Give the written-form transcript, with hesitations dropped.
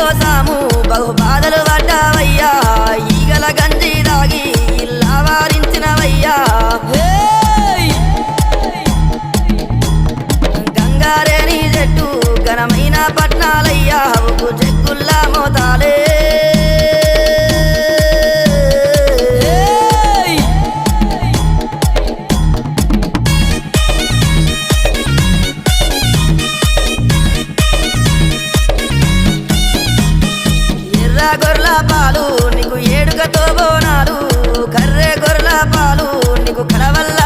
కోసాము బహు బాధలు పడ్డావయ్యా ఈగల గంజి దాగి ఇల్లా వారించినవయ్యా గంగారేని చెట్టు ఘనమైన పట్నాలయ్యా ఉప్పు చెక్కుల్లా మోతాలే గొర్రెల పాలు నీకు ఏడుగతో బోనాలు కర్రె గొర్రెల పాలు నీకు కడవల్ల